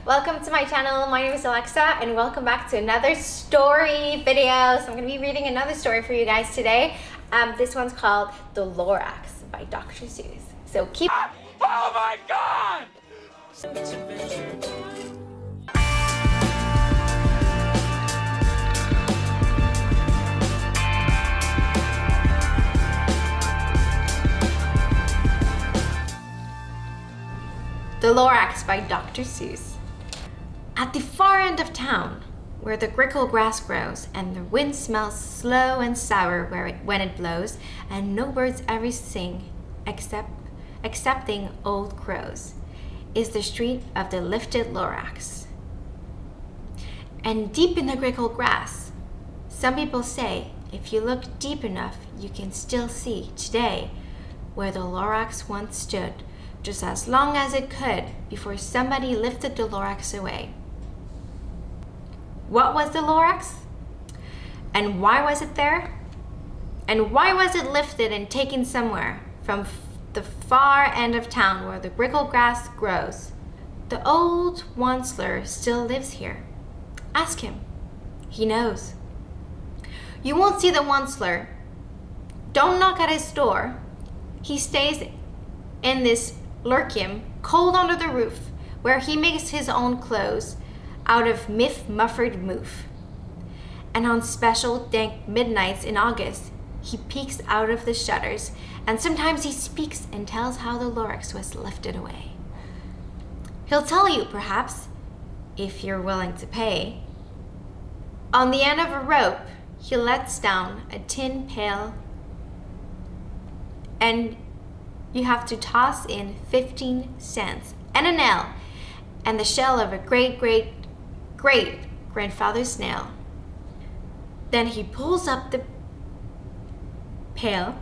Welcome to my channel. My name is Alexa and welcome back to another story video. So I'm going to be reading another story for you guys today. This one's called The Lorax by Dr. Seuss. So keep... Oh my God! The Lorax by Dr. Seuss. At the far end of town, where the grickle grass grows, and the wind smells slow and sour when it blows, and no birds ever sing, excepting old crows, is the street of the lifted Lorax. And deep in the grickle grass, some people say, if you look deep enough, you can still see today where the Lorax once stood, just as long as it could before somebody lifted the Lorax away. What was the Lorax? And why was it there? And why was it lifted and taken somewhere from the far end of town where the grickle grass grows? The old Wansler still lives here. Ask him. He knows. You won't see the Wansler. Don't knock at his door. He stays in this lurkim, cold under the roof, where he makes his own clothes out of muffered moof. And on special dank midnights in August, he peeks out of the shutters, and sometimes he speaks and tells how the Lorax was lifted away. He'll tell you, perhaps, if you're willing to pay. On the end of a rope, he lets down a tin pail, and you have to toss in 15 cents and a nail and the shell of a great-great-great-grandfather's snail. Then he pulls up the pail,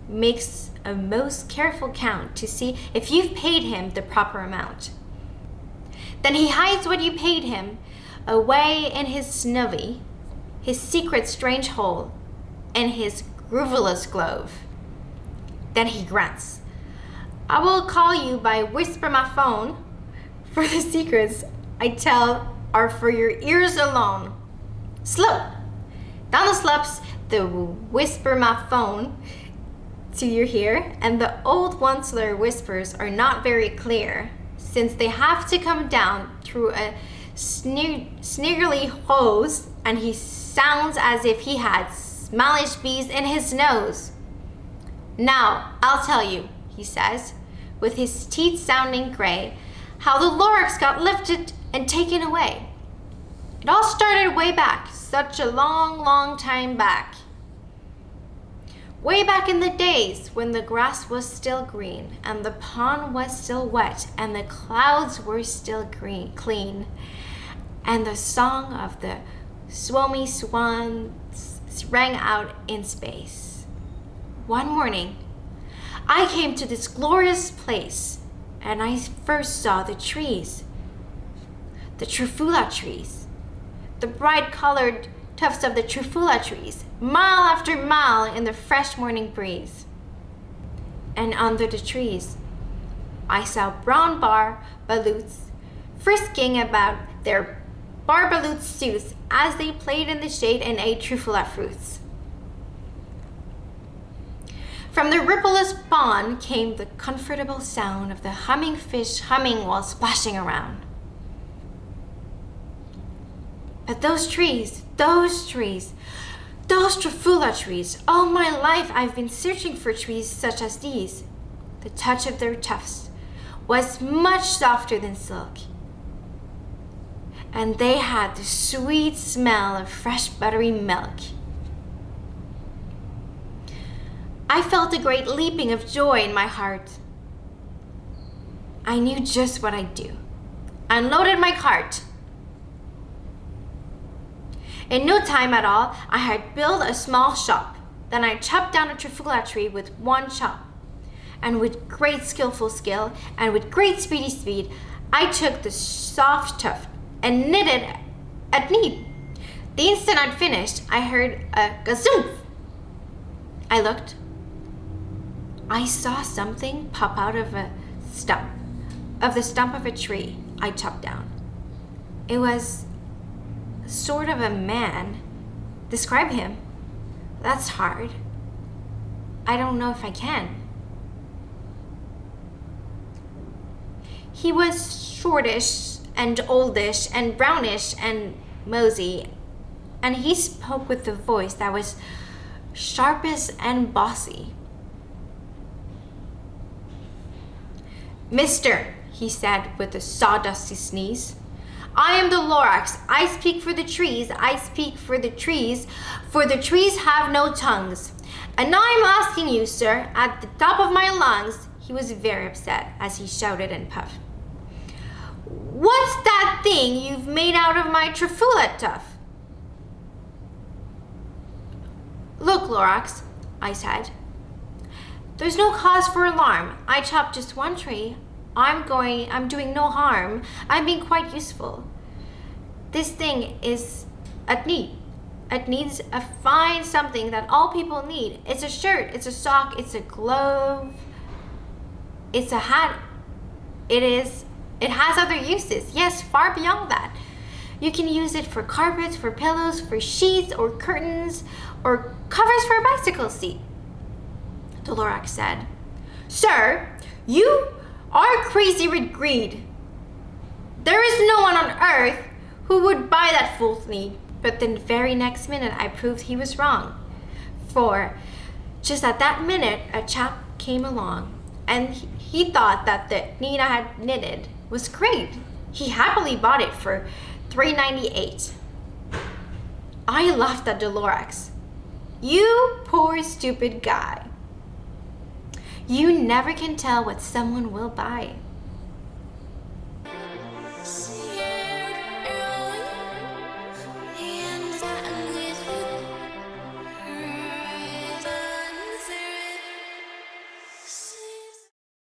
makes a most careful count to see if you've paid him the proper amount. Then he hides what you paid him away in his snuvy, his secret strange hole, and his grooveless glove. Then he grunts, I will call you by whisper my phone, for the secrets I tell are for your ears alone. Slope! Down the slopes, the whisper my phone to your ear, and the old Wansler whispers are not very clear, since they have to come down through a sniggerly hose, and he sounds as if he had smallish bees in his nose. Now, I'll tell you, he says, with his teeth sounding gray, how the Lorax got lifted and taken away. It all started way back, such a long, long time back. Way back in the days when the grass was still green, and the pond was still wet, and the clouds were still clean, and the song of the swomy swans rang out in space. One morning, I came to this glorious place, and I first saw the trees, the trufula trees, the bright-colored tufts of the trufula trees, mile after mile in the fresh morning breeze. And under the trees, I saw brown bar-baloots frisking about their bar-baloot suits as they played in the shade and ate trufula fruits. From the rippleless pond came the comfortable sound of the humming fish humming while splashing around. But those trees, those trufula trees, all my life I've been searching for trees such as these. The touch of their tufts was much softer than silk, and they had the sweet smell of fresh buttery milk. I felt a great leaping of joy in my heart. I knew just what I'd do. I unloaded my cart. In no time at all, I had built a small shop. Then I chopped down a trufula tree with one chop. And with great skillful skill, and with great speedy speed, I took the soft tuft and knit it at need. The instant I'd finished, I heard a gazoomph. I looked. I saw something pop out of the stump of a tree I chopped down. It was sort of a man. Describe him. That's hard. I don't know if I can. He was shortish and oldish and brownish and mosey, and he spoke with a voice that was sharpish and bossy. "Mister," he said with a sawdusty sneeze, "I am the Lorax. I speak for the trees. I speak for the trees have no tongues. And I'm asking you, sir, at the top of my lungs," he was very upset as he shouted and puffed, "what's that thing you've made out of my trefoil tuff?" "Look, Lorax," I said, "there's no cause for alarm. I chopped just one tree. I'm doing no harm. I'm being quite useful. This thing is at need. It needs a fine something that all people need. It's a shirt, it's a sock, it's a glove, it's a hat. It has other uses. Yes, far beyond that. You can use it for carpets, for pillows, for sheets, or curtains, or covers for a bicycle seat." The Lorax said, "Sir, you are crazy with greed. There is no one on earth who would buy that fool's need." But the very next minute I proved he was wrong. For just at that minute, a chap came along, and he thought that the need I had knitted was great. He happily bought it for $3.98. I laughed at the Lorax. "You poor stupid guy. You never can tell what someone will buy."